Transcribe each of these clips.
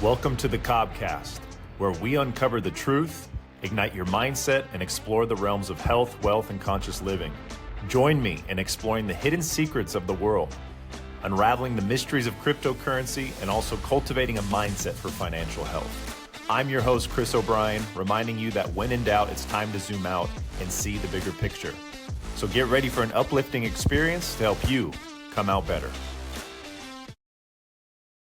Welcome to the Cobcast, where we uncover the truth, ignite your mindset, and explore the realms of health, wealth, and conscious living. Join me in exploring the hidden secrets of the world, unraveling the mysteries of cryptocurrency, and also cultivating a mindset for financial health. I'm your host, Chris O'Brien, reminding you that when in doubt, it's time to zoom out and see the bigger picture. So get ready for an uplifting experience to help you come out better.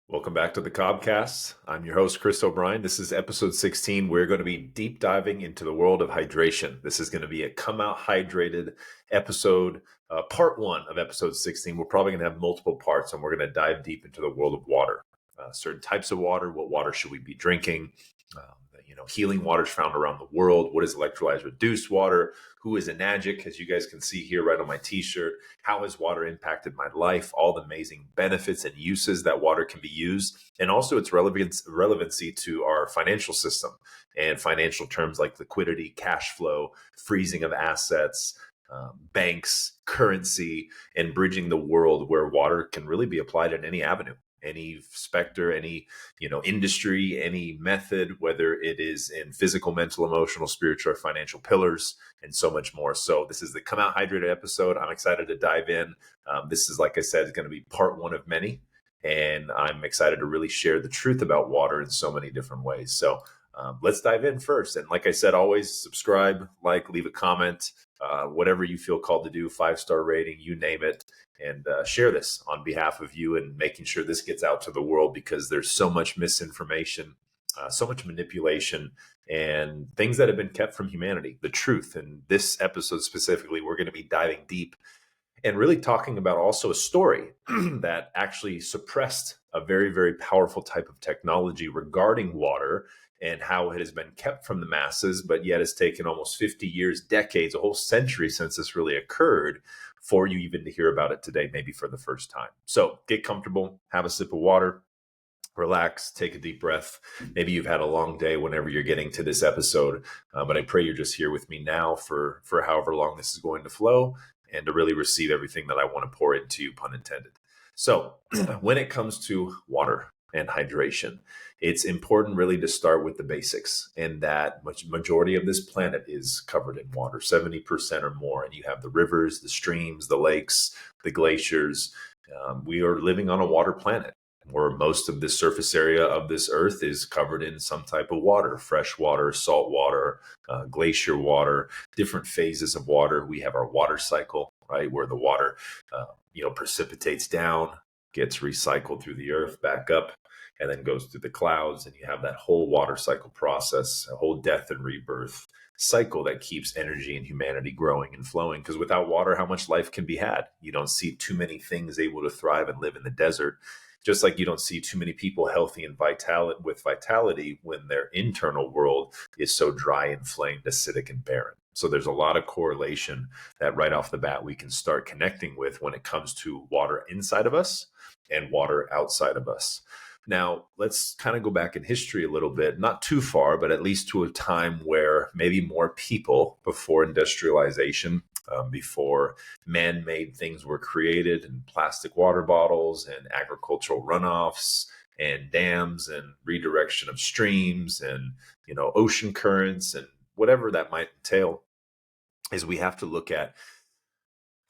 Welcome back to the Cobcast. I'm your host, Chris O'Brien. This is episode 16. We're going to be deep diving into the world of hydration. This is going to be a come out hydrated episode, part one of episode 16. We're probably going to have multiple parts, and we're going to dive deep into the world of water, certain types of water. What water should we be drinking? Healing waters found around the world. What is electrolyzed reduced water? Who is Enagic? As you guys can see here right on my t-shirt, how has water impacted my life? All the amazing benefits and uses that water can be used, and also its relevancy to our financial system and financial terms like liquidity, cash flow, freezing of assets, banks, currency, and bridging the world where water can really be applied in any avenue, any specter, any industry, any method, whether it is in physical, mental, emotional, spiritual, or financial pillars, and so much more. So this is the Come Out Hydrated episode. I'm excited to dive in. This is, like I said, going to be part one of many, and I'm excited to really share the truth about water in so many different ways. So let's dive in first. And like I said, always subscribe, like, leave a comment, whatever you feel called to do, 5-star rating, you name it. And share this on behalf of you and making sure this gets out to the world, because there's so much misinformation, so much manipulation, and things that have been kept from humanity, the truth. And this episode specifically, we're going to be diving deep and really talking about also a story that actually suppressed a very, very powerful type of technology regarding water and how it has been kept from the masses, but yet it's taken almost 50 years, decades, a whole century since this really occurred for you even to hear about it today, maybe for the first time. So get comfortable, have a sip of water, relax, take a deep breath. Maybe you've had a long day whenever you're getting to this episode, but I pray you're just here with me now for however long this is going to flow, and to really receive everything that I want to pour into you, pun intended. So when it comes to water and hydration, it's important really to start with the basics, and that majority of this planet is covered in water, 70% or more. And you have the rivers, the streams, the lakes, the glaciers. We are living on a water planet, where most of the surface area of this earth is covered in some type of water: fresh water, salt water, glacier water, different phases of water. We have our water cycle, right, where the water precipitates down, gets recycled through the earth, back up, and then goes through the clouds. And you have that whole water cycle process, a whole death and rebirth cycle that keeps energy and humanity growing and flowing. Because without water, how much life can be had? You don't see too many things able to thrive and live in the desert, just like you don't see too many people healthy and with vitality when their internal world is so dry, inflamed, acidic, and barren. So there's a lot of correlation that right off the bat we can start connecting with when it comes to water inside of us and water outside of us. Now, let's kind of go back in history a little bit, not too far, but at least to a time where maybe more people, before industrialization, before man-made things were created, and plastic water bottles and agricultural runoffs and dams and redirection of streams and ocean currents and whatever that might entail, is we have to look at,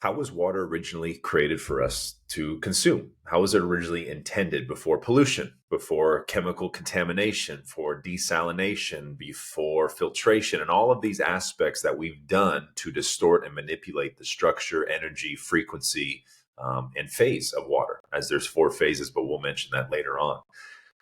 how was water originally created for us to consume? How was it originally intended before pollution, before chemical contamination, for desalination, before filtration, and all of these aspects that we've done to distort and manipulate the structure, energy, frequency, and phase of water, as there's 4 phases, but we'll mention that later on.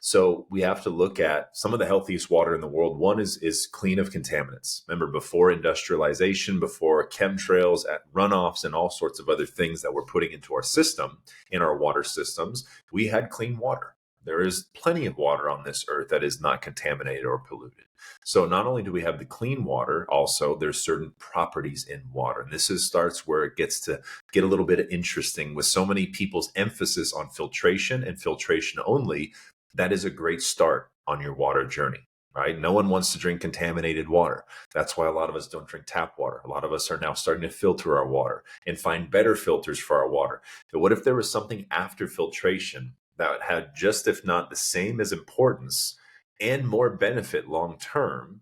So we have to look at some of the healthiest water in the world. One is clean of contaminants. Remember, before industrialization, before chemtrails, at runoffs, and all sorts of other things that we're putting into our system, in our water systems, we had clean water. There is plenty of water on this earth that is not contaminated or polluted. So not only do we have the clean water, also there's certain properties in water. And this starts where it gets to get a little bit interesting, with so many people's emphasis on filtration and filtration only. That is a great start on your water journey, right? No one wants to drink contaminated water. That's why a lot of us don't drink tap water. A lot of us are now starting to filter our water and find better filters for our water. But what if there was something after filtration that had just, if not the same as importance and more benefit long term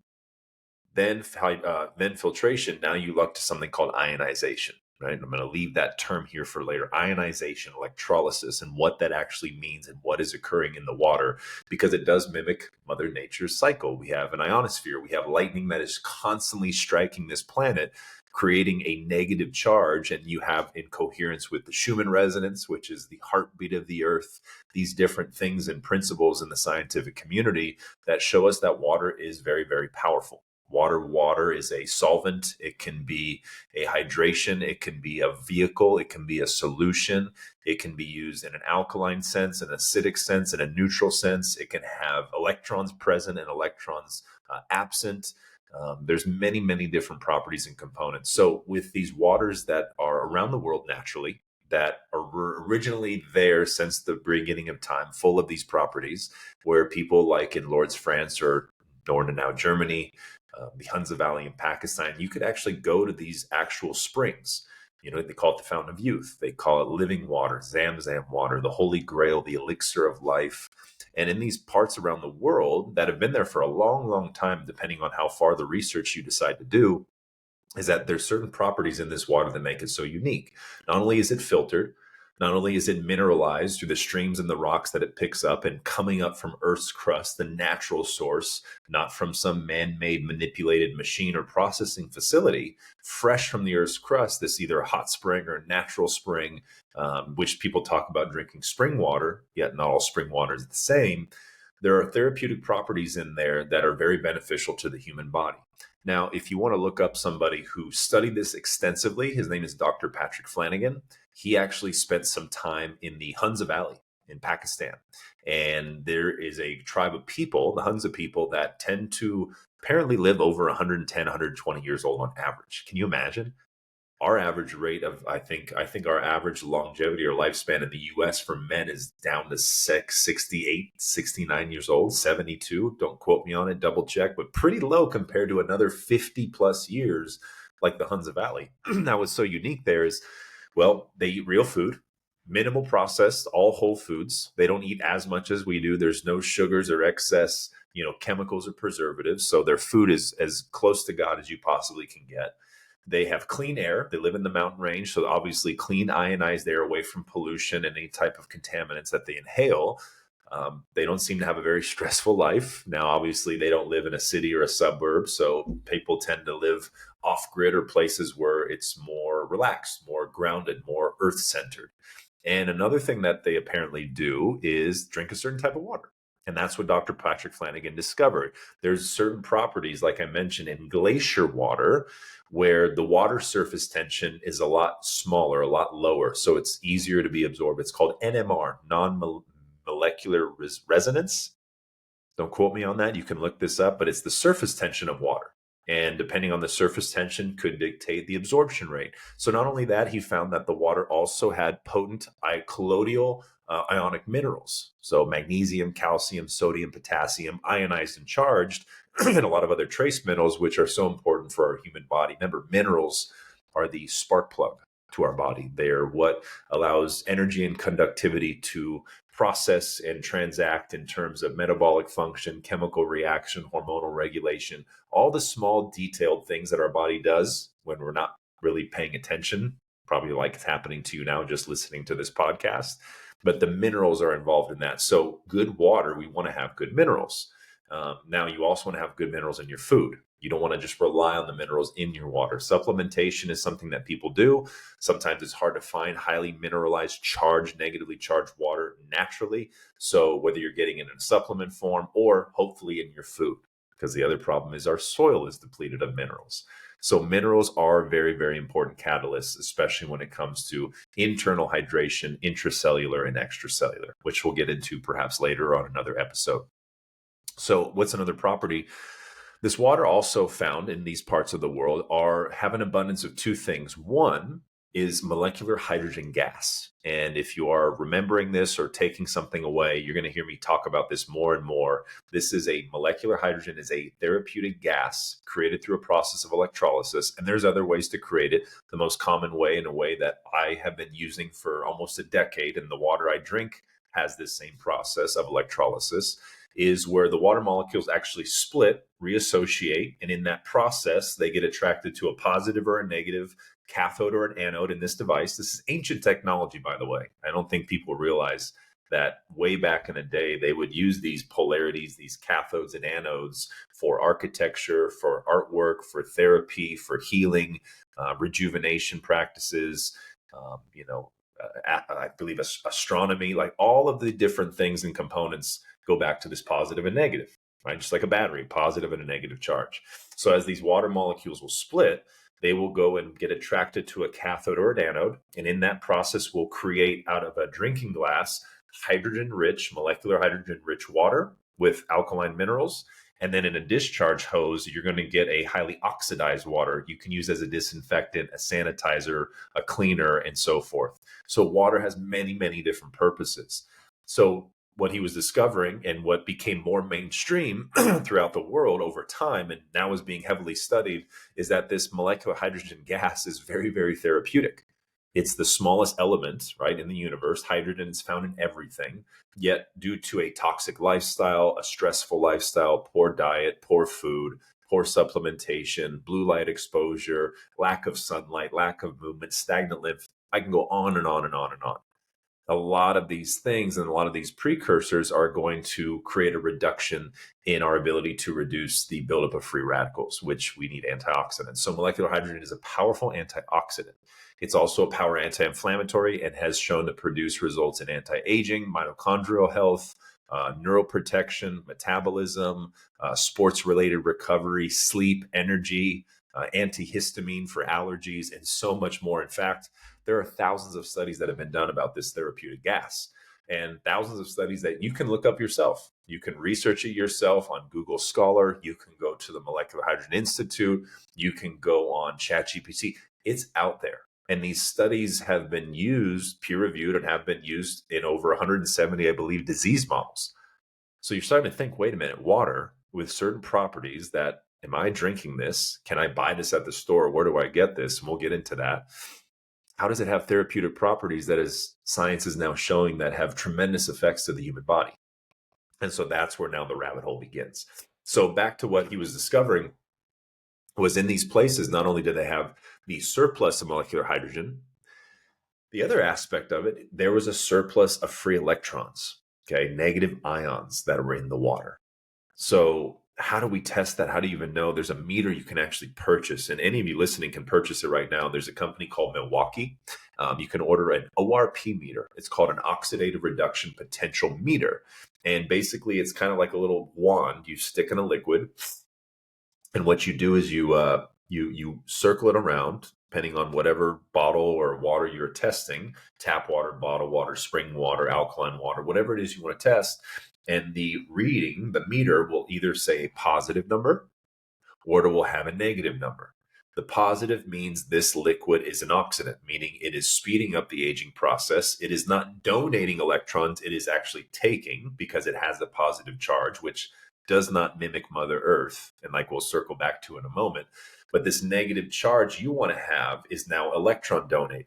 then filtration. Now you look to something called ionization, right? I'm going to leave that term here for later. Ionization, electrolysis, and what that actually means and what is occurring in the water, because it does mimic Mother Nature's cycle. We have an ionosphere. We have lightning that is constantly striking this planet, creating a negative charge, and you have incoherence with the Schumann resonance, which is the heartbeat of the earth, these different things and principles in the scientific community that show us that water is very, very powerful. Water is a solvent. It can be a hydration. It can be a vehicle. It can be a solution. It can be used in an alkaline sense, an acidic sense, in a neutral sense. It can have electrons present and electrons absent. There's many, many different properties and components. So with these waters that are around the world naturally, that are originally there since the beginning of time, full of these properties, where people like in Lourdes, France, or Northern now Germany, the Hunza Valley in Pakistan, you could actually go to these actual springs. You know, they call it the Fountain of Youth. They call it living water, Zamzam water, the Holy Grail, the elixir of life. And in these parts around the world that have been there for a long, long time, depending on how far the research you decide to do, is that there's certain properties in this water that make it so unique. Not only is it filtered, not only is it mineralized through the streams and the rocks that it picks up and coming up from Earth's crust, the natural source, not from some man-made manipulated machine or processing facility, fresh from the Earth's crust, this either a hot spring or a natural spring, which people talk about drinking spring water, yet not all spring water is the same. There are therapeutic properties in there that are very beneficial to the human body. Now, if you want to look up somebody who studied this extensively, his name is Dr. Patrick Flanagan. He actually spent some time in the Hunza Valley in Pakistan. And there is a tribe of people, the Hunza people, that tend to apparently live over 110, 120 years old on average. Can you imagine? Our average rate of I think our average longevity or lifespan in the US for men is down to 68, 69 years old, 72. Don't quote me on it, double check, but pretty low compared to another 50 plus years like the Hunza Valley. Now, what's so unique there is, well, they eat real food, minimal processed, all whole foods. They don't eat as much as we do. There's no sugars or excess, chemicals or preservatives. So their food is as close to God as you possibly can get. They have clean air. They live in the mountain range, so obviously clean ionized air away from pollution and any type of contaminants that they inhale. They don't seem to have a very stressful life. Now, obviously, they don't live in a city or a suburb, so people tend to live off grid or places where it's more relaxed, more grounded, more earth centered. And another thing that they apparently do is drink a certain type of water. And that's what Dr. Patrick Flanagan discovered. There's certain properties, like I mentioned, in glacier water, where the water surface tension is a lot smaller, a lot lower. So it's easier to be absorbed. It's called NMR, non-molecular resonance. Don't quote me on that. You can look this up, but it's the surface tension of water. And depending on the surface tension could dictate the absorption rate. So not only that, he found that the water also had potent colloidal ionic minerals. So magnesium, calcium, sodium, potassium, ionized and charged, and a lot of other trace minerals, which are so important for our human body. Remember, minerals are the spark plug to our body. They are what allows energy and conductivity to process and transact in terms of metabolic function, chemical reaction, hormonal regulation, all the small detailed things that our body does when we're not really paying attention, probably like it's happening to you now just listening to this podcast. But the minerals are involved in that. So good water, we want to have good minerals. Now, you also want to have good minerals in your food. You don't want to just rely on the minerals in your water. Supplementation is something that people do. Sometimes it's hard to find highly mineralized, negatively charged water naturally. So whether you're getting it in a supplement form or hopefully in your food, because the other problem is our soil is depleted of minerals. So minerals are very, very important catalysts, especially when it comes to internal hydration, intracellular and extracellular, which we'll get into perhaps later on another episode. So what's another property? This water also found in these parts of the world have an abundance of two things. One is molecular hydrogen gas. And if you are remembering this or taking something away, you're going to hear me talk about this more and more. This is molecular hydrogen is a therapeutic gas created through a process of electrolysis. And there's other ways to create it. The most common way, in a way that I have been using for almost a decade, and the water I drink has this same process of electrolysis, is where the water molecules actually split, reassociate, and in that process, they get attracted to a positive or a negative cathode or an anode in this device. This is ancient technology, by the way. I don't think people realize that way back in the day, they would use these polarities, these cathodes and anodes for architecture, for artwork, for therapy, for healing, rejuvenation practices, I believe astronomy, like all of the different things and components go back to this positive and negative, right? Just like a battery, positive and a negative charge. So as these water molecules will split, they will go and get attracted to a cathode or an anode. And in that process, will create out of a drinking glass hydrogen-rich, molecular hydrogen-rich water with alkaline minerals. And then in a discharge hose, you're going to get a highly oxidized water you can use as a disinfectant, a sanitizer, a cleaner, and so forth. So water has many, many different purposes. So what he was discovering and what became more mainstream throughout the world over time and now is being heavily studied is that this molecular hydrogen gas is very, very therapeutic. It's the smallest element, right, in the universe. Hydrogen is found in everything. Yet, due to a toxic lifestyle, a stressful lifestyle, poor diet, poor food, poor supplementation, blue light exposure, lack of sunlight, lack of movement, stagnant lymph, I can go on and on and on and on. A lot of these things and a lot of these precursors are going to create a reduction in our ability to reduce the buildup of free radicals, which we need antioxidants. So molecular hydrogen is a powerful antioxidant. It's also a power anti-inflammatory and has shown to produce results in anti-aging, mitochondrial health, neuroprotection, metabolism, sports-related recovery, sleep, energy, antihistamine for allergies, and so much more. In fact, there are thousands of studies that have been done about this therapeutic gas and thousands of studies that you can look up yourself. You can research it yourself on Google Scholar. You can go to the Molecular Hydrogen Institute. You can go on ChatGPT. It's out there. And these studies have been used, peer-reviewed, and have been used in over 170, I believe, disease models. So you're starting to think, wait a minute, water with certain properties that, am I drinking this? Can I buy this at the store? Where do I get this? And we'll get into that. How does it have therapeutic properties that is science is now showing that have tremendous effects to the human body? And so that's where now the rabbit hole begins. So back to what he was discovering was in these places, not only did they have the surplus of molecular hydrogen, the other aspect of it, there was a surplus of free electrons, okay, negative ions that were in the water. So how do we test that? How do you even know? There's a meter you can actually purchase, and any of you listening can purchase it right now. There's a company called Milwaukee. You can order an ORP meter. It's called an oxidative reduction potential meter. And basically, it's kind of like a little wand you stick in a liquid. And what you do is you circle it around, depending on whatever bottle or water you're testing, tap water, bottled water, spring water, alkaline water, whatever it is you want to test. And the reading, the meter, will either say a positive number or it will have a negative number. The positive means this liquid is an oxidant, meaning it is speeding up the aging process. It is not donating electrons, it is actually taking because it has a positive charge, which does not mimic Mother Earth. And like we'll circle back to in a moment. But this negative charge you want to have is now electron donating.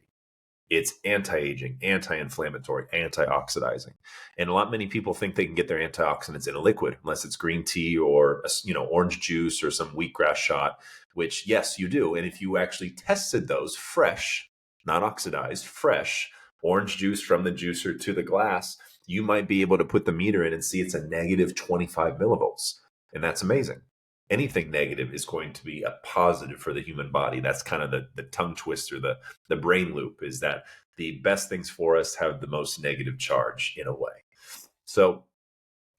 It's anti-aging, anti-inflammatory, anti-oxidizing. And many people think they can get their antioxidants in a liquid, unless it's green tea or orange juice or some wheatgrass shot, which yes, you do. And if you actually tested those fresh, not oxidized, fresh orange juice from the juicer to the glass, you might be able to put the meter in and see it's a negative 25 millivolts. And that's amazing. Anything negative is going to be a positive for the human body. That's kind of the tongue twister, the brain loop, is that the best things for us have the most negative charge in a way. So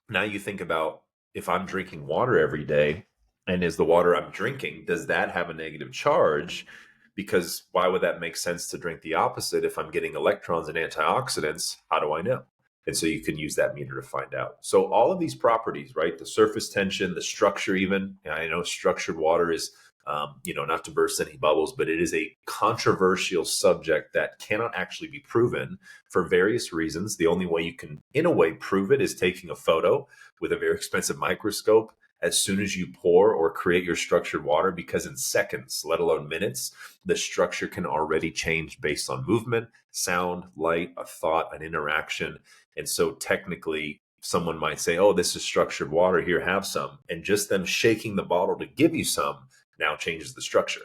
now you think about, if I'm drinking water every day, and is the water I'm drinking, does that have a negative charge? Because why would that make sense to drink the opposite? If I'm getting electrons and antioxidants, how do I know? And so you can use that meter to find out. So all of these properties, right? The surface tension, the structure, even, I know structured water is, not to burst any bubbles, but it is a controversial subject that cannot actually be proven for various reasons. The only way you can, in a way, prove it is taking a photo with a very expensive microscope as soon as you pour or create your structured water, because in seconds, let alone minutes, the structure can already change based on movement, sound, light, a thought, an interaction. And so technically, someone might say, oh, this is structured water, here, have some. And just them shaking the bottle to give you some now changes the structure.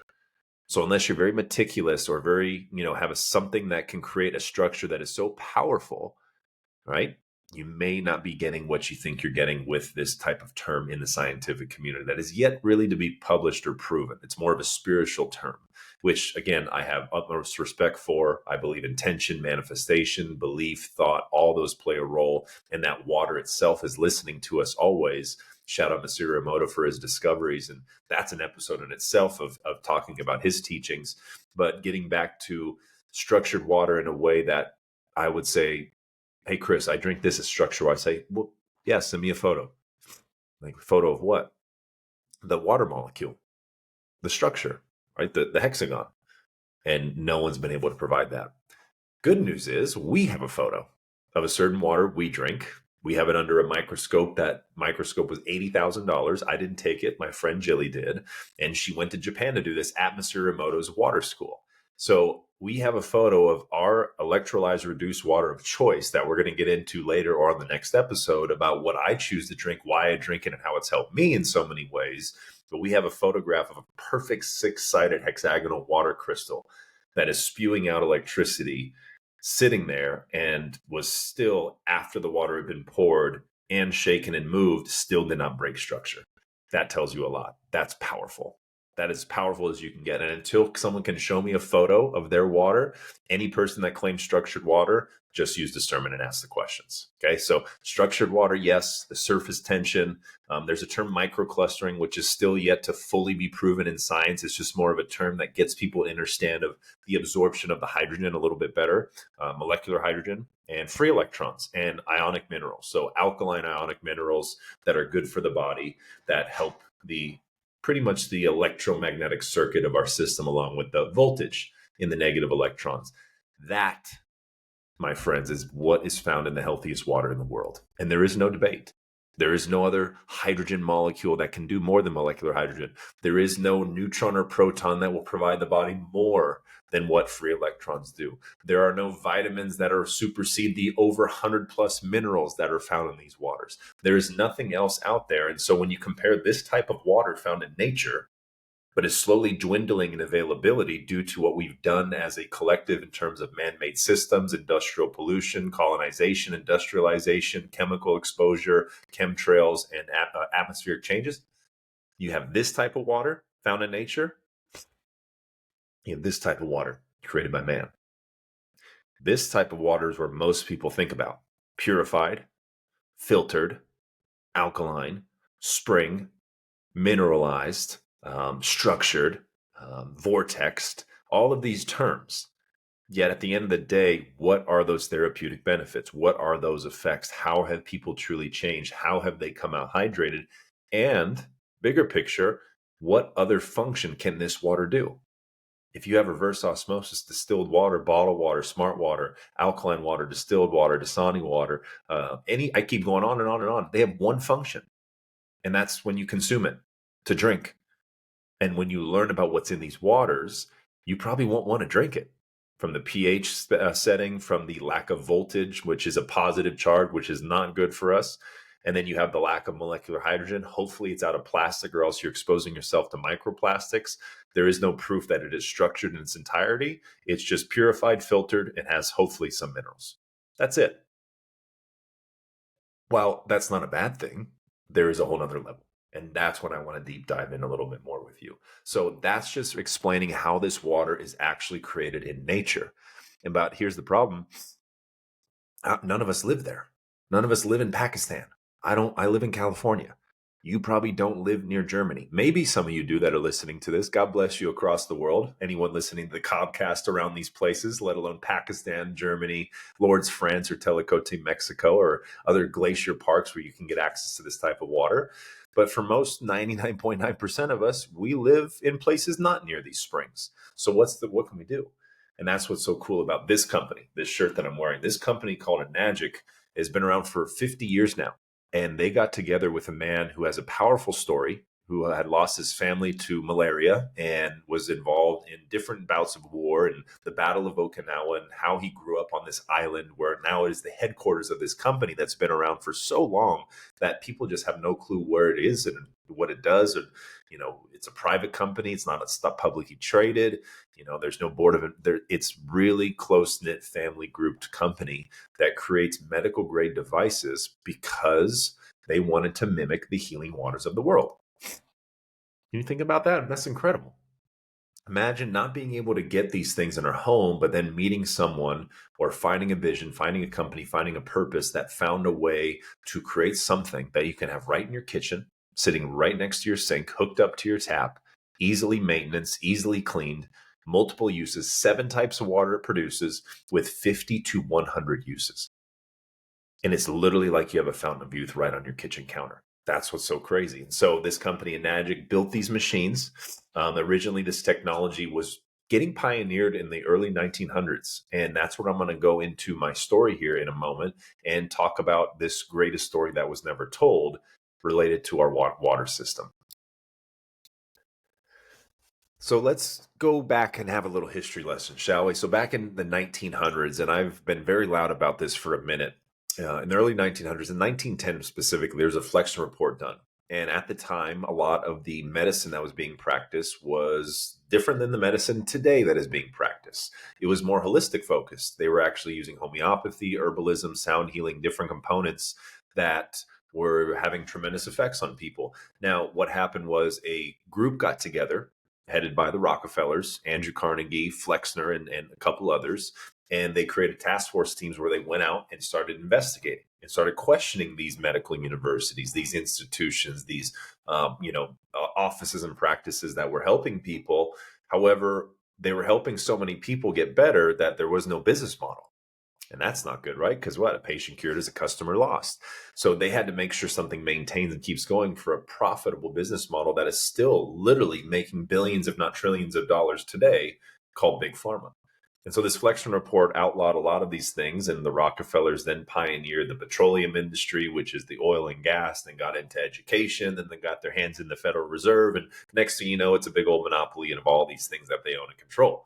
So unless you're very meticulous or very, have something that can create a structure that is so powerful, right? You may not be getting what you think you're getting with this type of term in the scientific community that is yet really to be published or proven. It's more of a spiritual term, which again, I have utmost respect for. I believe intention, manifestation, belief, thought, all those play a role. And that water itself is listening to us always. Shout out Masaru Emoto for his discoveries. And that's an episode in itself of talking about his teachings. But getting back to structured water in a way that I would say, hey, Chris, I drink this as structure. I say, well, yeah, send me a photo. Like, a photo of what? The water molecule, the structure, right? The hexagon. And no one's been able to provide that. Good news is we have a photo of a certain water we drink. We have it under a microscope. That microscope was $80,000. I didn't take it. My friend Jilly did. And she went to Japan to do this at Masaru Emoto's water school. So we have a photo of our electrolyzed reduced water of choice that we're going to get into later or on the next episode about what I choose to drink, why I drink it, and how it's helped me in so many ways. But we have a photograph of a perfect 6-sided hexagonal water crystal that is spewing out electricity, sitting there, and was still, after the water had been poured and shaken and moved, still did not break structure. That tells you a lot. That's powerful. That is powerful as you can get. And until someone can show me a photo of their water, any person that claims structured water, just use discernment and ask the questions. Okay, so structured water, yes. The surface tension. There's a term microclustering, which is still yet to fully be proven in science. It's just more of a term that gets people to understand of the absorption of the hydrogen a little bit better, molecular hydrogen, and free electrons and ionic minerals. So alkaline ionic minerals that are good for the body, that help pretty much the electromagnetic circuit of our system, along with the voltage in the negative electrons. That, my friends, is what is found in the healthiest water in the world. And there is no debate. There is no other hydrogen molecule that can do more than molecular hydrogen. There is no neutron or proton that will provide the body more than what free electrons do. There are no vitamins that are supersede the over 100 plus minerals that are found in these waters. There is nothing else out there. And so when you compare this type of water found in nature, but is slowly dwindling in availability due to what we've done as a collective in terms of man-made systems, industrial pollution, colonization, industrialization, chemical exposure, chemtrails, and atmospheric changes. You have this type of water found in nature. You have this type of water created by man. This type of water is where most people think about: purified, filtered, alkaline, spring, mineralized, structured, vortexed, all of these terms. Yet at the end of the day, what are those therapeutic benefits? What are those effects? How have people truly changed? How have they come out hydrated? And bigger picture, what other function can this water do? If you have reverse osmosis, distilled water, bottled water, smart water, alkaline water, distilled water, Dasani water, I keep going on and on and on. They have one function, and that's when you consume it to drink. And when you learn about what's in these waters, you probably won't want to drink it. From the pH setting, from the lack of voltage, which is a positive charge, which is not good for us. And then you have the lack of molecular hydrogen. Hopefully it's out of plastic, or else you're exposing yourself to microplastics. There is no proof that it is structured in its entirety. It's just purified, filtered, and has hopefully some minerals. That's it. While that's not a bad thing, there is a whole nother level. And that's when I want to deep dive in a little bit more with you. So that's just explaining how this water is actually created in nature. But here's the problem. None of us live there. None of us live in Pakistan. I live in California. You probably don't live near Germany. Maybe some of you do that are listening to this. God bless you across the world. Anyone listening to the Cobcast around these places, let alone Pakistan, Germany, Lourdes, France, or Telecote, Mexico, or other glacier parks where you can get access to this type of water. But for most 99.9% of us, we live in places not near these springs. So what can we do? And that's what's so cool about this company, this shirt that I'm wearing. This company called Enagic has been around for 50 years now. And they got together with a man who has a powerful story, who had lost his family to malaria and was involved in different bouts of war and the Battle of Okinawa, and how he grew up on this island where now is the headquarters of this company that's been around for so long that people just have no clue where it is and what it does. And, it's a private company. It's not publicly traded. There's no board of it. It's really close-knit family grouped company that creates medical grade devices because they wanted to mimic the healing waters of the world. You think about that? That's incredible. Imagine not being able to get these things in our home, but then meeting someone or finding a vision, finding a company, finding a purpose that found a way to create something that you can have right in your kitchen, sitting right next to your sink, hooked up to your tap, easily maintenance, easily cleaned, multiple uses, 7 types of water it produces with 50 to 100 uses. And it's literally like you have a fountain of youth right on your kitchen counter. That's what's so crazy. And so this company, Enagic, built these machines. Originally, this technology was getting pioneered in the early 1900s. And that's what I'm going to go into my story here in a moment and talk about this greatest story that was never told related to our water system. So let's go back and have a little history lesson, shall we? So back in the 1900s, and I've been very loud about this for a minute, in the early 1900s, in 1910 specifically, there's a Flexner Report done. And at the time, a lot of the medicine that was being practiced was different than the medicine today that is being practiced. It was more holistic focused. They were actually using homeopathy, herbalism, sound healing, different components that were having tremendous effects on people. Now, what happened was a group got together, headed by the Rockefellers, Andrew Carnegie, Flexner, and a couple others. And they created task force teams where they went out and started investigating and started questioning these medical universities, these institutions, these offices and practices that were helping people. However, they were helping so many people get better that there was no business model. And that's not good, right? Because what? A patient cured is a customer lost. So they had to make sure something maintains and keeps going for a profitable business model that is still literally making billions, if not trillions of dollars today, called Big Pharma. And so this Flexner Report outlawed a lot of these things, and the Rockefellers then pioneered the petroleum industry, which is the oil and gas, then got into education, then they got their hands in the Federal Reserve, and next thing you know, it's a big old monopoly of all these things that they own and control.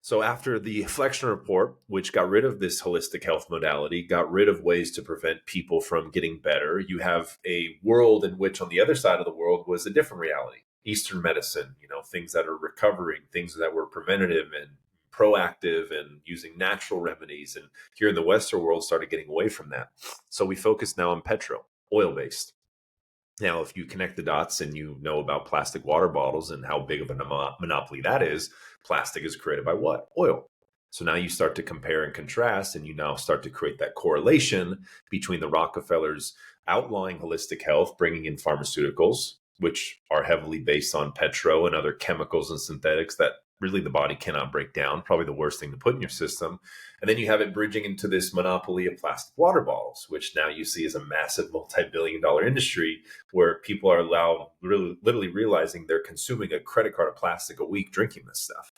So after the Flexner Report, which got rid of this holistic health modality, got rid of ways to prevent people from getting better, you have a world in which on the other side of the world was a different reality. Eastern medicine, things that are recovering, things that were preventative and proactive and using natural remedies. And here in the Western world started getting away from that. So we focus now on petro, oil-based. Now, if you connect the dots and you know about plastic water bottles and how big of a monopoly that is, plastic is created by what? Oil. So now you start to compare and contrast, and you now start to create that correlation between the Rockefellers outlawing holistic health, bringing in pharmaceuticals, which are heavily based on petro and other chemicals and synthetics that really the body cannot break down, probably the worst thing to put in your system. And then you have it bridging into this monopoly of plastic water bottles, which now you see as a massive multi-billion-dollar industry where people are literally realizing they're consuming a credit card of plastic a week drinking this stuff.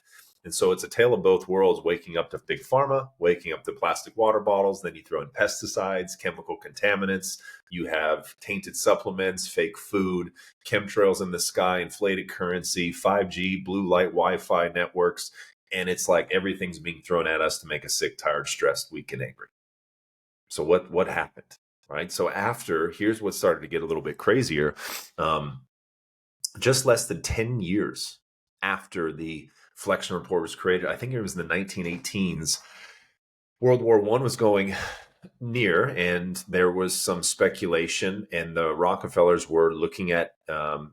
And so it's a tale of both worlds, waking up to big pharma, waking up to plastic water bottles. Then you throw in pesticides, chemical contaminants. You have tainted supplements, fake food, chemtrails in the sky, inflated currency, 5G, blue light, Wi-Fi networks. And it's like everything's being thrown at us to make us sick, tired, stressed, weak, and angry. So what happened, right? So here's what started to get a little bit crazier. Just less than 10 years after the Flexner Report was created, I think it was in the 1918s, World War I was going near, and there was some speculation, and the Rockefellers were looking at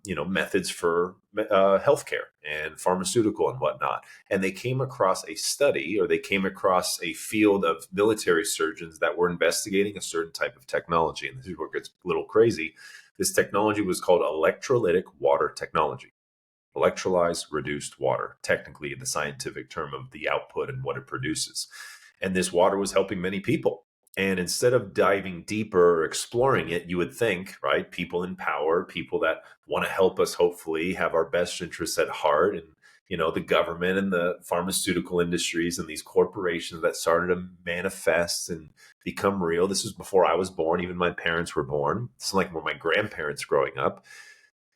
methods for healthcare and pharmaceutical and whatnot. And they came across a study, or they came across a field of military surgeons that were investigating a certain type of technology. And this is where it gets a little crazy. This technology was called electrolytic water technology. Electrolyzed reduced water, technically the scientific term of the output and what it produces. And this water was helping many people. And instead of diving deeper or exploring it, you would think, right, people in power, people that want to help us, hopefully have our best interests at heart and the government and the pharmaceutical industries and these corporations that started to manifest and become real. This was before I was born. Even my parents were born. It's like where my grandparents growing up.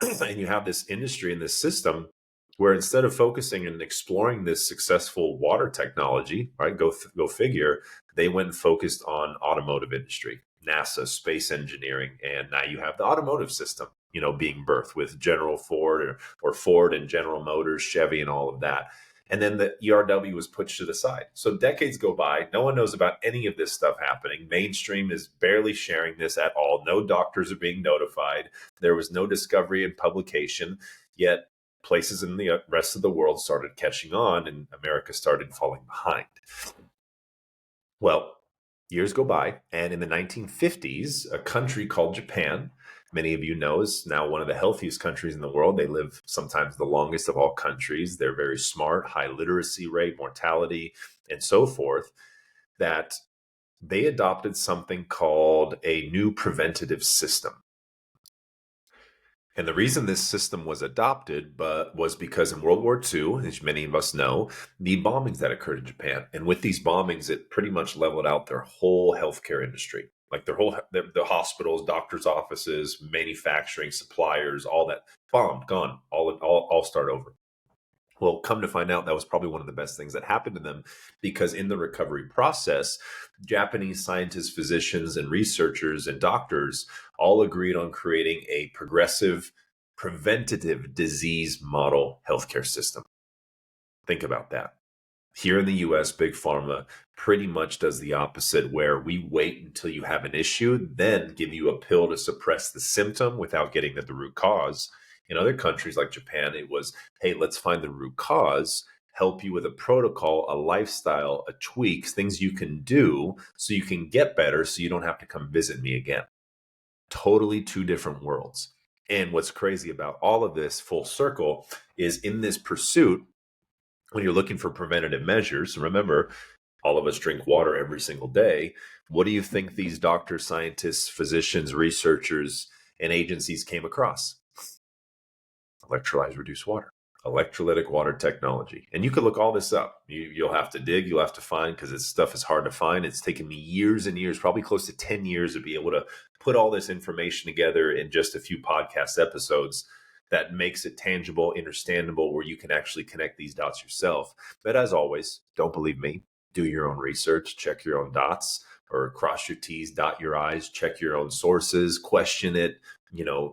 And you have this industry and this system where instead of focusing and exploring this successful water technology, right? Go figure, they went and focused on automotive industry, NASA, space engineering, and now you have the automotive system, being birthed with General Ford or Ford and General Motors, Chevy, and all of that. And then the ERW was pushed to the side. So decades go by. No one knows about any of this stuff happening. Mainstream is barely sharing this at all. No doctors are being notified. There was no discovery and publication, yet places in the rest of the world started catching on and America started falling behind. Well, years go by, and in the 1950s, a country called Japan, many of you know, is now one of the healthiest countries in the world. They live sometimes the longest of all countries. They're very smart, high literacy rate, mortality, and so forth, that they adopted something called a new preventative system. And the reason this system was adopted was because in World War II, as many of us know, the bombings that occurred in Japan. And with these bombings, it pretty much leveled out their whole healthcare industry. Like the hospitals, doctors' offices, manufacturing, suppliers, all that bombed, gone, all start over. Well, come to find out, that was probably one of the best things that happened to them, because in the recovery process, Japanese scientists, physicians, and researchers and doctors all agreed on creating a progressive, preventative disease model healthcare system. Think about that. Here in the US, Big Pharma pretty much does the opposite, where we wait until you have an issue, then give you a pill to suppress the symptom without getting at the root cause. In other countries like Japan, it was, hey, let's find the root cause, help you with a protocol, a lifestyle, a tweaks, things you can do so you can get better so you don't have to come visit me again. Totally two different worlds. And what's crazy about all of this full circle is in this pursuit, when you're looking for preventative measures, remember, all of us drink water every single day. What do you think these doctors, scientists, physicians, researchers, and agencies came across? Electrolyzed reduced water, electrolytic water technology. And you can look all this up. You'll have to dig, you'll have to find, because this stuff is hard to find. It's taken me years and years, probably close to 10 years, to be able to put all this information together in just a few podcast episodes that makes it tangible, understandable, where you can actually connect these dots yourself. But as always, don't believe me. Do your own research, check your own dots, or cross your T's, dot your I's, check your own sources, question it,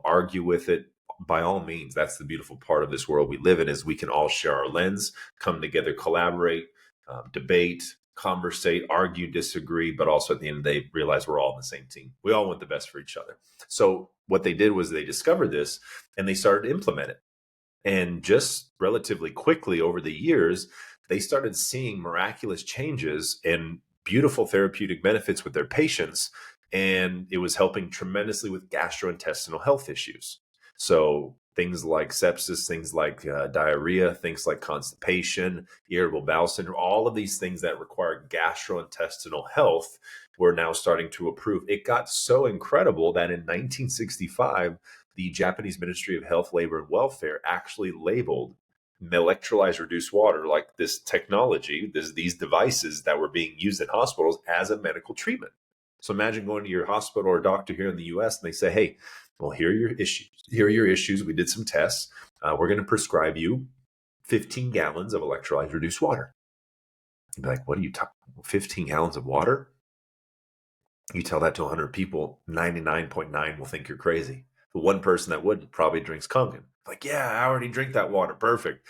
argue with it. By all means, that's the beautiful part of this world we live in, is we can all share our lens, come together, collaborate, debate, conversate, argue, disagree, but also at the end of the day, realize we're all on the same team. We all want the best for each other. So what they did was they discovered this and they started to implement it. And just relatively quickly over the years, they started seeing miraculous changes and beautiful therapeutic benefits with their patients. And it was helping tremendously with gastrointestinal health issues. So things like sepsis, things like diarrhea, things like constipation, irritable bowel syndrome, all of these things that require gastrointestinal health were now starting to approve. It got so incredible that in 1965, the Japanese Ministry of Health, Labor, and Welfare actually labeled electrolyzed reduced water, like this technology, these devices that were being used in hospitals, as a medical treatment. So imagine going to your hospital or doctor here in the US and they say, hey, well, here are your issues. Here are your issues. We did some tests. We're going to prescribe you 15 gallons of electrolyzed reduced water. You'd be like, what are you talking? 15 gallons of water? You tell that to 100 people, 99.9 will think you're crazy. The one person that would probably drinks Kangen. Like, yeah, I already drink that water. Perfect.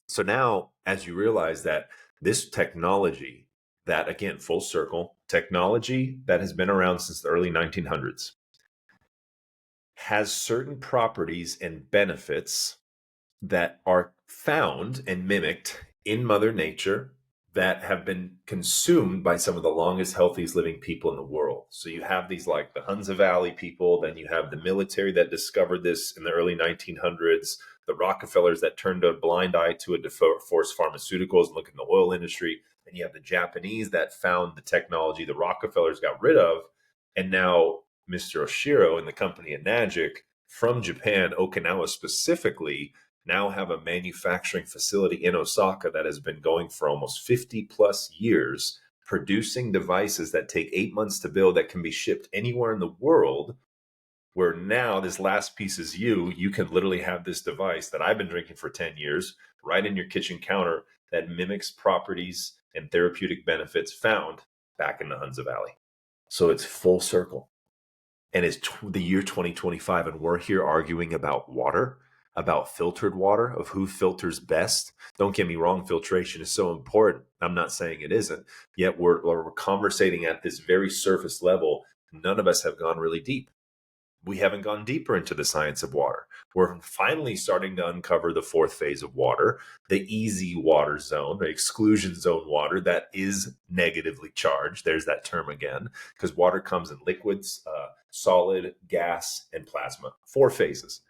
So now, as you realize that this technology, that again, full circle, technology that has been around since the early 1900s, has certain properties and benefits that are found and mimicked in Mother Nature that have been consumed by some of the longest, healthiest living people in the world. So you have these like the Hunza Valley people, then you have the military that discovered this in the early 1900s, the Rockefellers that turned a blind eye to it to force pharmaceuticals and look in the oil industry. And you have the Japanese that found the technology the Rockefellers got rid of. And now Mr. Oshiro and the company at Nagic from Japan, Okinawa specifically, now have a manufacturing facility in Osaka that has been going for almost 50 plus years, producing devices that take 8 months to build that can be shipped anywhere in the world. Where now this last piece is you can literally have this device that I've been drinking for 10 years right in your kitchen counter that mimics properties and therapeutic benefits found back in the Hunza Valley. So it's full circle. And it's the year 2025, and we're here arguing about water, about filtered water, of who filters best. Don't get me wrong, filtration is so important. I'm not saying it isn't. Yet we're conversating at this very surface level. None of us have gone really deep. We haven't gone deeper into the science of water. We're finally starting to uncover the fourth phase of water, the easy water zone, the exclusion zone water that is negatively charged. There's that term again, because water comes in liquids, solid, gas, and plasma. Four phases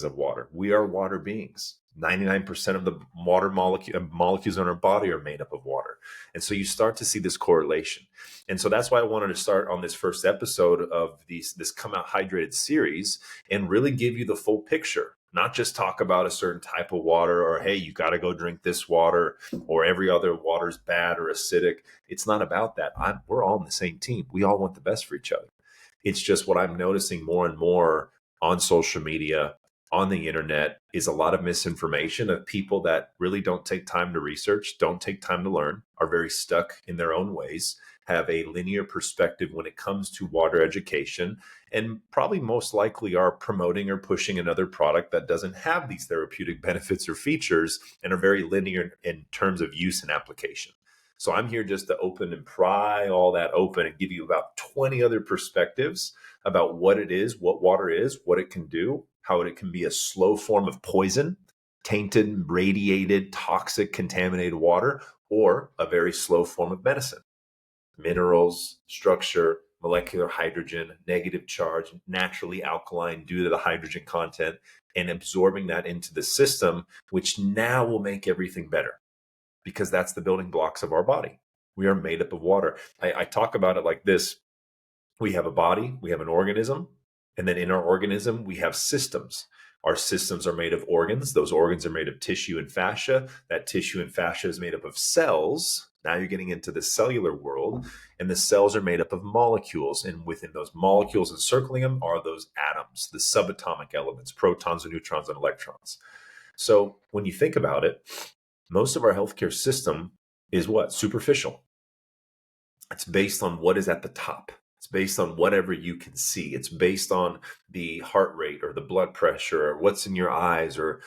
of water. We are water beings. 99% of the water molecules in our body are made up of water. And so you start to see this correlation. And so that's why I wanted to start on this first episode of this Come Out Hydrated series and really give you the full picture, not just talk about a certain type of water or, hey, you got to go drink this water or every other water's bad or acidic. It's not about that. We're all on the same team. We all want the best for each other. It's just what I'm noticing more and more on social media, on the internet, is a lot of misinformation of people that really don't take time to research, don't take time to learn, are very stuck in their own ways, have a linear perspective when it comes to water education, and probably most likely are promoting or pushing another product that doesn't have these therapeutic benefits or features and are very linear in terms of use and application. So I'm here just to open and pry all that open and give you about 20 other perspectives about what it is, what water is, what it can do, how it can be a slow form of poison, tainted, radiated, toxic, contaminated water, or a very slow form of medicine. Minerals, structure, molecular hydrogen, negative charge, naturally alkaline due to the hydrogen content, and absorbing that into the system, which now will make everything better because that's the building blocks of our body. We are made up of water. I talk about it like this. We have a body, we have an organism, and then in our organism, we have systems. Our systems are made of organs. Those organs are made of tissue and fascia. That tissue and fascia is made up of cells. Now you're getting into the cellular world, and the cells are made up of molecules. And within those molecules encircling them are those atoms, the subatomic elements, protons and neutrons and electrons. So when you think about it, most of our healthcare system is what? Superficial. It's based on what is at the top. It's based on whatever you can see. It's based on the heart rate or the blood pressure or what's in your eyes or,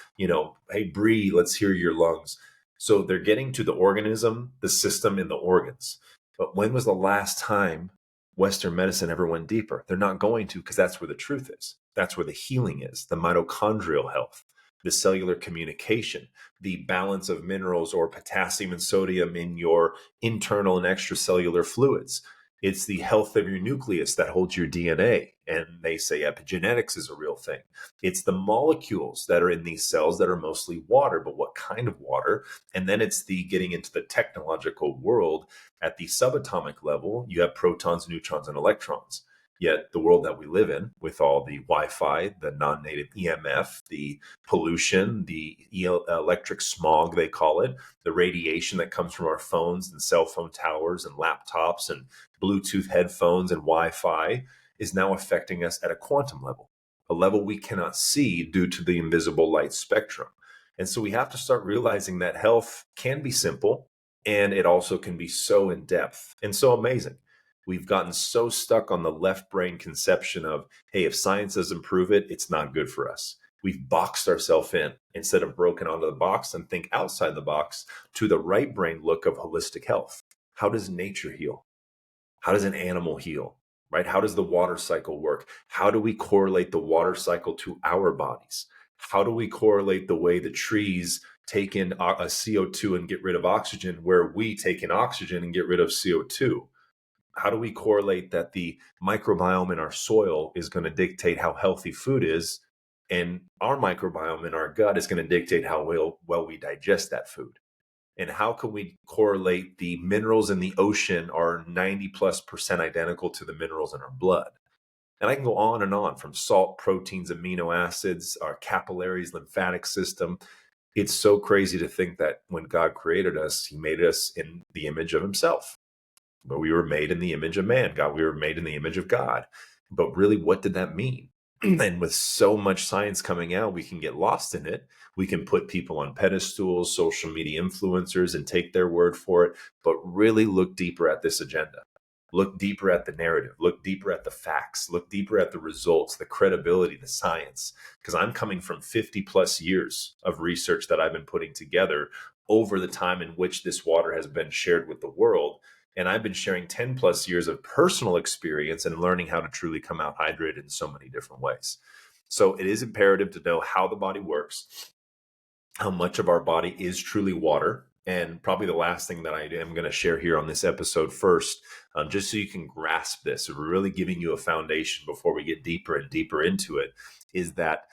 hey, breathe, let's hear your lungs. So they're getting to the organism, the system, and the organs. But when was the last time Western medicine ever went deeper? They're not going to, because that's where the truth is. That's where the healing is, the mitochondrial health, the cellular communication, the balance of minerals or potassium and sodium in your internal and extracellular fluids. It's the health of your nucleus that holds your DNA. And they say epigenetics is a real thing. It's the molecules that are in these cells that are mostly water, but what kind of water? And then it's the getting into the technological world at the subatomic level. You have protons, neutrons, and electrons. Yet the world that we live in, with all the Wi-Fi, the non-native EMF, the pollution, the electric smog, they call it, the radiation that comes from our phones and cell phone towers and laptops and Bluetooth headphones and Wi-Fi, is now affecting us at a quantum level, a level we cannot see due to the invisible light spectrum. And so we have to start realizing that health can be simple, and it also can be so in depth and so amazing. We've gotten so stuck on the left brain conception of, hey, if science doesn't prove it, it's not good for us. We've boxed ourselves in instead of broken onto the box and think outside the box to the right brain look of holistic health. How does nature heal? How does an animal heal? Right? How does the water cycle work? How do we correlate the water cycle to our bodies? How do we correlate the way the trees take in a CO2 and get rid of oxygen, where we take in oxygen and get rid of CO2? How do we correlate that the microbiome in our soil is going to dictate how healthy food is, and our microbiome in our gut is going to dictate how well we digest that food? And how can we correlate the minerals in the ocean are 90+% identical to the minerals in our blood? And I can go on from salt, proteins, amino acids, our capillaries, lymphatic system. It's so crazy to think that when God created us, he made us in the image of himself. But we were made in the image of man. God, we were made in the image of God. But really, what did that mean? And with so much science coming out, we can get lost in it. We can put people on pedestals, social media influencers, and take their word for it. But really look deeper at this agenda. Look deeper at the narrative. Look deeper at the facts. Look deeper at the results, the credibility, the science. Because I'm coming from 50 plus years of research that I've been putting together over the time in which this water has been shared with the world. And I've been sharing 10 plus years of personal experience and learning how to truly come out hydrated in so many different ways. So it is imperative to know how the body works, how much of our body is truly water. And probably the last thing that I am going to share here on this episode first, just so you can grasp this, we're really giving you a foundation before we get deeper and deeper into it, is that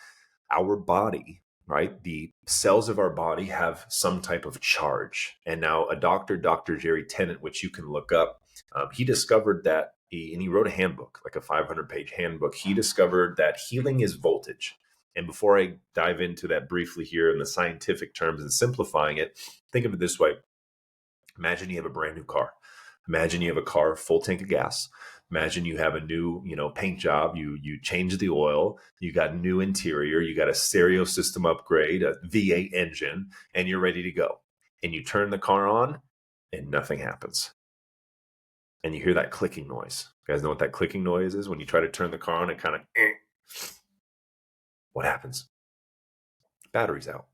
our body, right? The cells of our body have some type of charge. And now Dr. Jerry Tennant, which you can look up, he discovered that, he wrote a handbook, like a 500-page handbook. He discovered that healing is voltage. And before I dive into that briefly here in the scientific terms and simplifying it, think of it this way. Imagine you have a brand new car. Imagine you have a car, full tank of gas. Imagine you have a new, paint job. You change the oil. You got new interior. You got a stereo system upgrade, a V8 engine, and you're ready to go. And you turn the car on, and nothing happens. And you hear that clicking noise. You guys know what that clicking noise is? When you try to turn the car on, it kind of, what happens? Battery's out.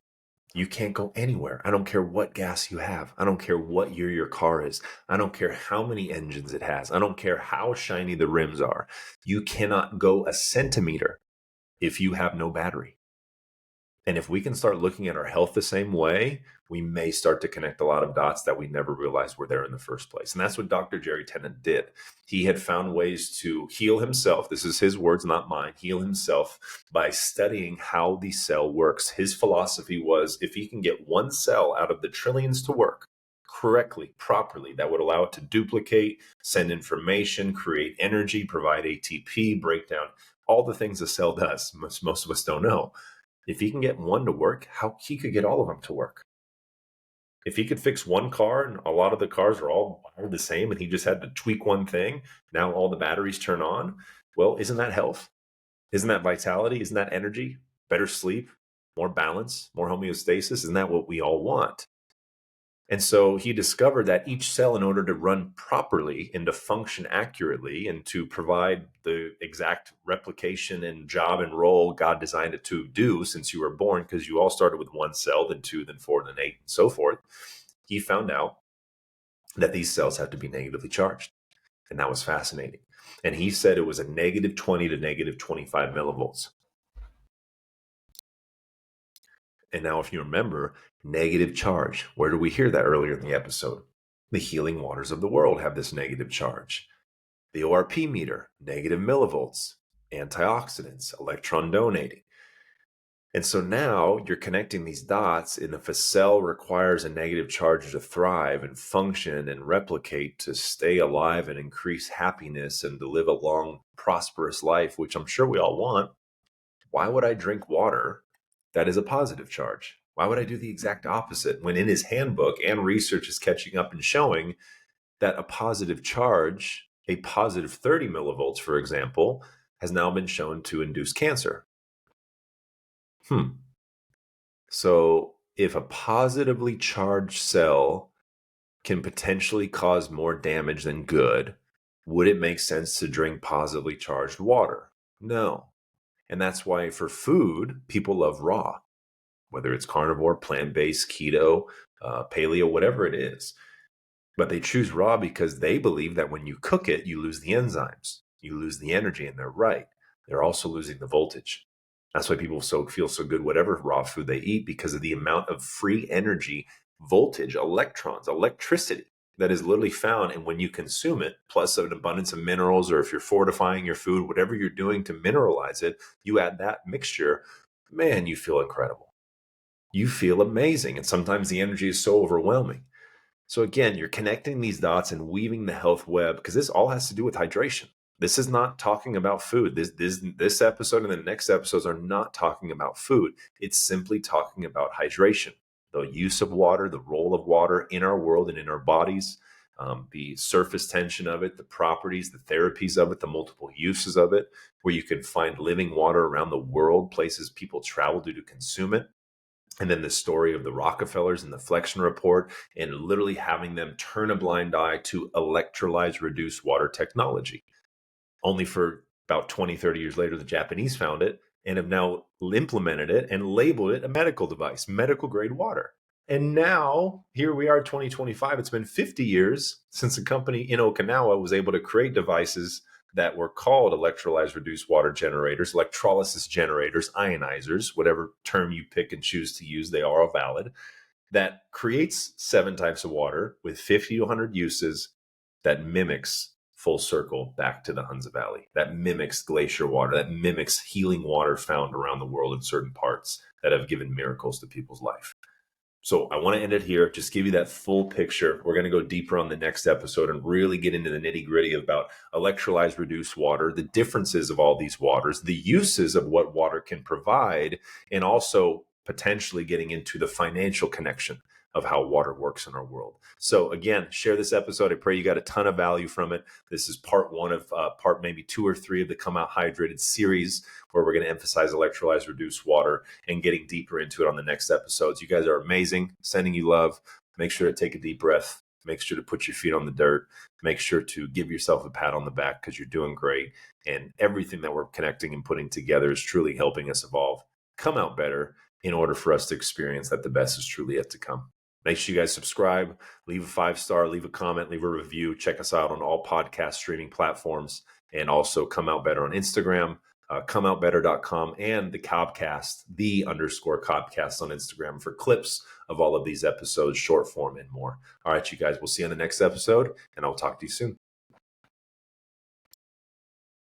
You can't go anywhere. I don't care what gas you have. I don't care what year your car is. I don't care how many engines it has. I don't care how shiny the rims are. You cannot go a centimeter if you have no battery. And if we can start looking at our health the same way, we may start to connect a lot of dots that we never realized were there in the first place. And that's what Dr. Jerry Tennant did. He had found ways to heal himself. This is his words, not mine. Heal himself by studying how the cell works. His philosophy was, if he can get one cell out of the trillions to work correctly, properly, that would allow it to duplicate, send information, create energy, provide ATP, break down all the things a cell does. Most of us don't know. If he can get one to work, how he could get all of them to work. If he could fix one car and a lot of the cars are all wired the same and he just had to tweak one thing, now all the batteries turn on. Well, isn't that health? Isn't that vitality? Isn't that energy? Better sleep, more balance, more homeostasis? Isn't that what we all want? And so he discovered that each cell, in order to run properly and to function accurately and to provide the exact replication and job and role God designed it to do since you were born, because you all started with one cell, then two, then four, then eight, and so forth, he found out that these cells have to be negatively charged. And that was fascinating. And he said it was a negative 20 to negative 25 millivolts. And now, if you remember, negative charge, where did we hear that earlier in the episode? The healing waters of the world have this negative charge. The ORP meter, negative millivolts, antioxidants, electron donating. And so now you're connecting these dots, and if a cell requires a negative charge to thrive and function and replicate, to stay alive and increase happiness and to live a long, prosperous life, which I'm sure we all want, why would I drink water that is a positive charge? Why would I do the exact opposite when in his handbook and research is catching up and showing that a positive charge, a positive 30 millivolts, for example, has now been shown to induce cancer? So if a positively charged cell can potentially cause more damage than good, would it make sense to drink positively charged water? No. And that's why for food, people love raw, whether it's carnivore, plant-based, keto, paleo, whatever it is. But they choose raw because they believe that when you cook it, you lose the enzymes, you lose the energy, and they're right. They're also losing the voltage. That's why people feel so good whatever raw food they eat, because of the amount of free energy, voltage, electrons, electricity that is literally found. And when you consume it, plus an abundance of minerals, or if you're fortifying your food, whatever you're doing to mineralize it, you add that mixture, man, you feel incredible. You feel amazing. And sometimes the energy is so overwhelming. So again, you're connecting these dots and weaving the health web, because this all has to do with hydration. This is not talking about food. This episode and the next episodes are not talking about food. It's simply talking about hydration, the use of water, the role of water in our world and in our bodies, the surface tension of it, the properties, the therapies of it, the multiple uses of it, where you can find living water around the world, places people travel to consume it. And then the story of the Rockefellers and the Flexner Report, and literally having them turn a blind eye to electrolyzed reduced water technology. Only for about 20, 30 years later, the Japanese found it and have now implemented it and labeled it a medical device, medical grade water. And now here we are, 2025. It's been 50 years since a company in Okinawa was able to create devices that were called electrolyzed reduced water generators, electrolysis generators, ionizers, whatever term you pick and choose to use, they are all valid, that creates 7 types of water with 50 to 100 uses that mimics full circle back to the Hunza Valley, that mimics glacier water, that mimics healing water found around the world in certain parts that have given miracles to people's life. So I want to end it here, just give you that full picture. We're going to go deeper on the next episode and really get into the nitty gritty about electrolyzed reduced water, the differences of all these waters, the uses of what water can provide, and also potentially getting into the financial connection of how water works in our world. So again, share this episode. I pray you got a ton of value from it. This is part 1 of part maybe 2 or 3 of the Come Out Hydrated series, where we're going to emphasize electrolyzed reduced water and getting deeper into it on the next episodes. You guys are amazing. Sending you love. Make sure to take a deep breath. Make sure to put your feet on the dirt. Make sure to give yourself a pat on the back because you're doing great. And everything that we're connecting and putting together is truly helping us evolve, come out better, in order for us to experience that the best is truly yet to come. Make sure you guys subscribe, leave a 5-star, leave a comment, leave a review. Check us out on all podcast streaming platforms, and also Come Out Better on Instagram, comeoutbetter.com, and the Cobcast, _Cobcast on Instagram for clips of all of these episodes, short form and more. All right, you guys, we'll see you on the next episode, and I'll talk to you soon.